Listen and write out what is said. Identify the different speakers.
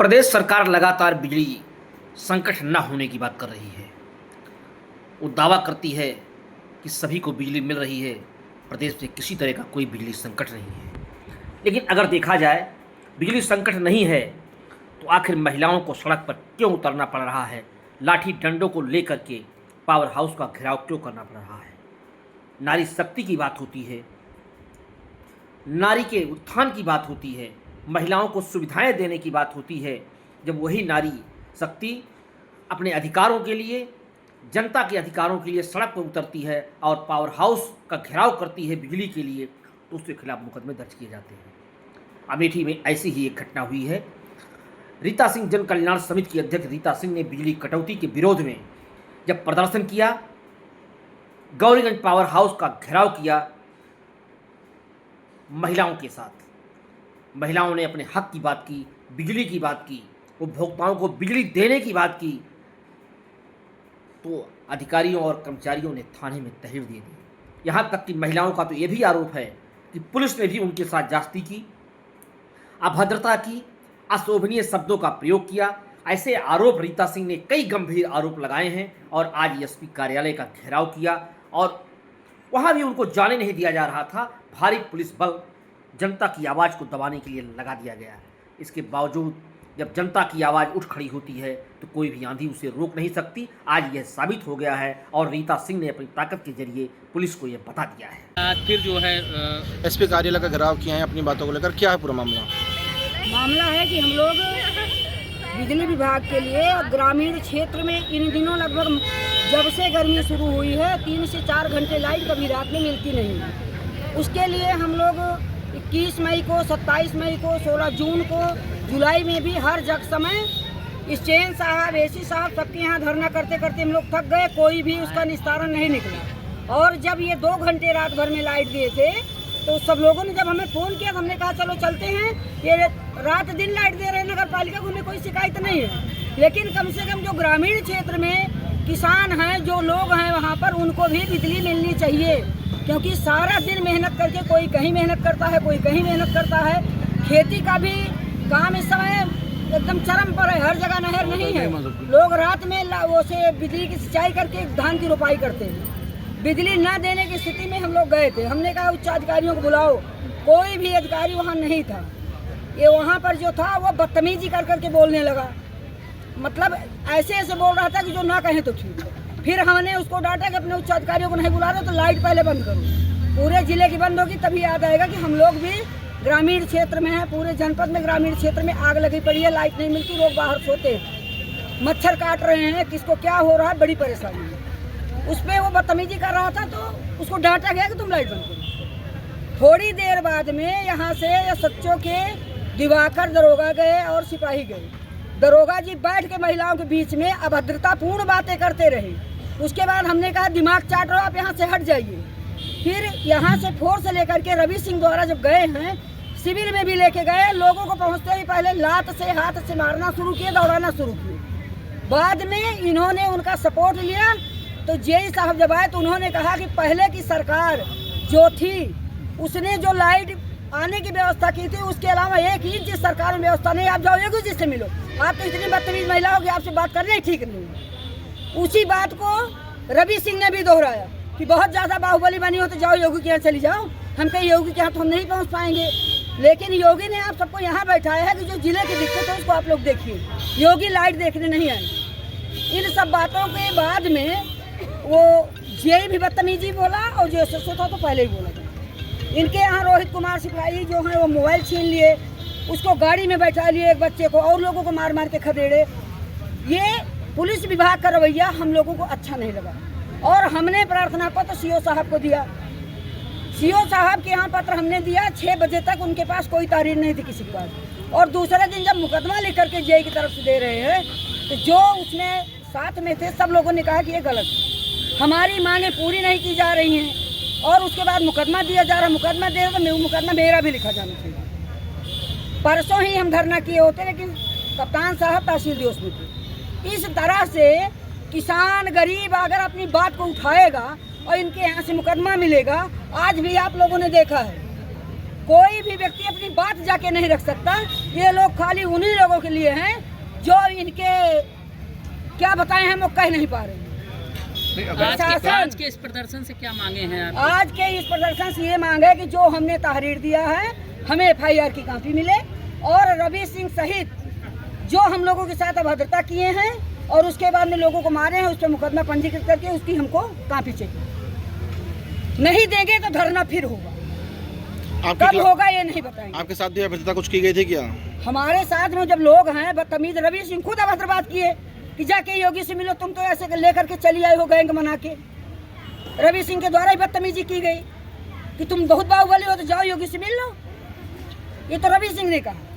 Speaker 1: प्रदेश सरकार लगातार बिजली संकट न होने की बात कर रही है। वो दावा करती है कि सभी को बिजली मिल रही है, प्रदेश में किसी तरह का कोई बिजली संकट नहीं है। लेकिन अगर देखा जाए बिजली संकट नहीं है तो आखिर महिलाओं को सड़क पर क्यों उतरना पड़ रहा है? लाठी डंडों को लेकर के पावर हाउस का घेराव क्यों करना पड़ रहा है? नारी शक्ति की बात होती है, नारी के उत्थान की बात होती है, महिलाओं को सुविधाएं देने की बात होती है। जब वही नारी शक्ति अपने अधिकारों के लिए, जनता के अधिकारों के लिए सड़क पर उतरती है और पावर हाउस का घेराव करती है बिजली के लिए, तो उसके खिलाफ मुकदमे दर्ज किए जाते हैं। अमेठी में ऐसी ही एक घटना हुई है। रीता सिंह जन कल्याण समिति की अध्यक्ष रीता सिंह ने बिजली कटौती के विरोध में जब प्रदर्शन किया, गौरीगंज पावर हाउस का घेराव किया महिलाओं के साथ, महिलाओं ने अपने हक की बात की, बिजली की बात की, उपभोक्ताओं को बिजली देने की बात की, तो अधिकारियों और कर्मचारियों ने थाने में तहरीर दे दी। यहाँ तक कि महिलाओं का तो ये भी आरोप है कि पुलिस ने भी उनके साथ जास्ती की, अभद्रता की, अशोभनीय शब्दों का प्रयोग किया। ऐसे आरोप रीता सिंह ने कई गंभीर आरोप लगाए हैं और आज एसपी कार्यालय का घेराव किया और वहाँ भी उनको जाने नहीं दिया जा रहा था। भारी पुलिस बल जनता की आवाज़ को दबाने के लिए लगा दिया गया है। इसके बावजूद जब जनता की आवाज़ उठ खड़ी होती है तो कोई भी आंधी उसे रोक नहीं सकती। आज यह साबित हो गया है और रीता सिंह ने अपनी ताकत के जरिए पुलिस को यह बता दिया है।
Speaker 2: आज फिर जो है
Speaker 3: एसपी कार्यालय का घेराव किया है अपनी बातों को लेकर, क्या है पूरा मामला?
Speaker 4: मामला है कि हम लोग बिजली विभाग के लिए और ग्रामीण क्षेत्र में इन दिनों लगभग जब से गर्मी शुरू हुई है 3 से 4 घंटे लाइट कभी रात में मिलती नहीं है। उसके लिए हम लोग 21 मई को, 27 मई को, 16 जून को, जुलाई में भी हर जगह समय स्टेन साहब, एसी साहब सबके यहाँ धरना करते करते हम लोग थक गए, कोई भी उसका निस्तारण नहीं निकला। और जब ये 2 घंटे रात भर में लाइट दिए थे तो सब लोगों ने जब हमें फ़ोन किया तो हमने कहा चलो चलते हैं, ये रात दिन लाइट दे रहे हैं नगर पालिका को, हमें कोई शिकायत नहीं है। लेकिन कम से कम जो ग्रामीण क्षेत्र में किसान हैं, जो लोग हैं वहाँ पर, उनको भी बिजली मिलनी चाहिए, क्योंकि सारा दिन मेहनत करके कोई कहीं मेहनत करता है, कोई कहीं मेहनत करता है। खेती का भी काम इस समय एकदम चरम पर है, हर जगह नहर नहीं है। लोग रात में वो से बिजली की सिंचाई करके धान की रोपाई करते हैं। बिजली न देने की स्थिति में हम लोग गए थे, हमने कहा उच्च अधिकारियों को बुलाओ, कोई भी अधिकारी वहाँ नहीं था। ये वहाँ पर जो था वो बदतमीजी कर करके बोलने लगा, मतलब ऐसे ऐसे बोल रहा था कि जो ना कहें तो ठीक है। फिर हमने उसको डांटा कि अपने उच्च अधिकारियों को नहीं बुला रहे तो लाइट पहले बंद करो। पूरे जिले की बंद होगी तभी याद आएगा कि हम लोग भी ग्रामीण क्षेत्र में हैं। पूरे जनपद में ग्रामीण क्षेत्र में आग लगी पड़ी है, लाइट नहीं मिलती, लोग बाहर सोते हैं, मच्छर काट रहे हैं, किसको क्या हो रहा है, बड़ी परेशानी है। उस पर वो बदतमीजी कर रहा था तो उसको डांटा गया कि तुम लाइट बंद करो। थोड़ी देर बाद में यहाँ से सच्चों के दिवाकर दरोगा गए और सिपाही गए। दरोगा जी बैठ के महिलाओं के बीच में अभद्रतापूर्ण बातें करते रहे। उसके बाद हमने कहा दिमाग चाट रहे हो, आप यहाँ से हट जाइए। फिर यहाँ से फोर्स लेकर के रवि सिंह द्वारा जब गए हैं, शिविर में भी लेके गए, लोगों को पहुँचते ही पहले लात से हाथ से मारना शुरू किए, दौड़ाना शुरू किए। बाद में इन्होंने उनका सपोर्ट लिया तो जेई साहब जब आए तो उन्होंने कहा कि पहले की सरकार जो थी उसने जो लाइट आने की व्यवस्था की थी, उसके अलावा एक ही जिस सरकार में व्यवस्था नहीं। आप जाओ एक जिससे मिलो, आप तो इतनी बदतमीज महिला होगी, आपसे बात करना ही ठीक नहीं है। उसी बात को रवि सिंह ने भी दोहराया कि बहुत ज़्यादा बाहुबली बनी हो तो जाओ योगी के यहाँ चली जाओ। हम कहीं योगी के यहाँ तो हम नहीं पहुँच पाएंगे, लेकिन योगी ने आप सबको यहाँ बैठाया है कि जो जिले की दिक्कत है उसको आप लोग देखिए। योगी लाइट देखने नहीं आए। इन सब बातों के बाद में वो जेई भी बदतमीजी बोला और जो एसएसओ था तो पहले ही बोला था। इनके यहाँ रोहित कुमार सिपाही जो है वो मोबाइल छीन लिए, उसको गाड़ी में बैठा लिए, एक बच्चे को, और लोगों को मार मार के खदेड़े। ये पुलिस विभाग का रवैया हम लोगों को अच्छा नहीं लगा और हमने प्रार्थना पत्र सीओ साहब को दिया। सीओ साहब के यहाँ पत्र हमने दिया, 6 बजे तक उनके पास कोई तारीख नहीं थी किसी के पास। और दूसरे दिन जब मुकदमा लेकर के जेई की तरफ से दे रहे हैं तो जो उसमें साथ में थे सब लोगों ने कहा कि ये गलत है, हमारी मांगें पूरी नहीं की जा रही हैं। और उसके बाद मुकदमा दिया जा रहा, मुकदमा दे रहा तो मुकदमा मेरा भी लिखा जाना चाहिए। परसों ही हम धरना किए होते, लेकिन कप्तान साहब तहसील दिवस में थे। इस तरह से किसान गरीब अगर अपनी बात को उठाएगा और इनके यहाँ से मुकदमा मिलेगा, आज भी आप लोगों ने देखा है कोई भी व्यक्ति अपनी बात जाके नहीं रख सकता। ये लोग खाली उन्हीं लोगों के लिए हैं जो इनके क्या बताएं हम लोग कह नहीं पा रहे हैं।
Speaker 2: आज के इस प्रदर्शन से क्या मांगे हैं आप?
Speaker 4: आज के इस प्रदर्शन से ये मांग है कि जो हमने तहरीर दिया है हमें FIR की कॉपी मिले, और रवि सिंह सहित जो हम लोगों के साथ अभद्रता किए हैं और उसके बाद में लोगों को मारे हैं, उस पर मुकदमा पंजीकृत करके उसकी हमको कॉपी चाहिए। नहीं देंगे तो धरना फिर होगा। कब होगा ये नहीं बताएंगे।
Speaker 3: आपके साथ भी अभद्रता कुछ की गई थी क्या?
Speaker 4: हमारे साथ में जब लोग हैं बदतमीज, रवि सिंह खुद अभद्र बात किए कि जाके योगी से मिलो, तुम तो ऐसे लेकर के चली आई हो गैंग बना के। रवि सिंह के द्वारा ही बदतमीजी की गई कि तुम बहुत बाहुबली हो तो जाओ योगी से मिल लो। ये तो रवि सिंह ने कहा।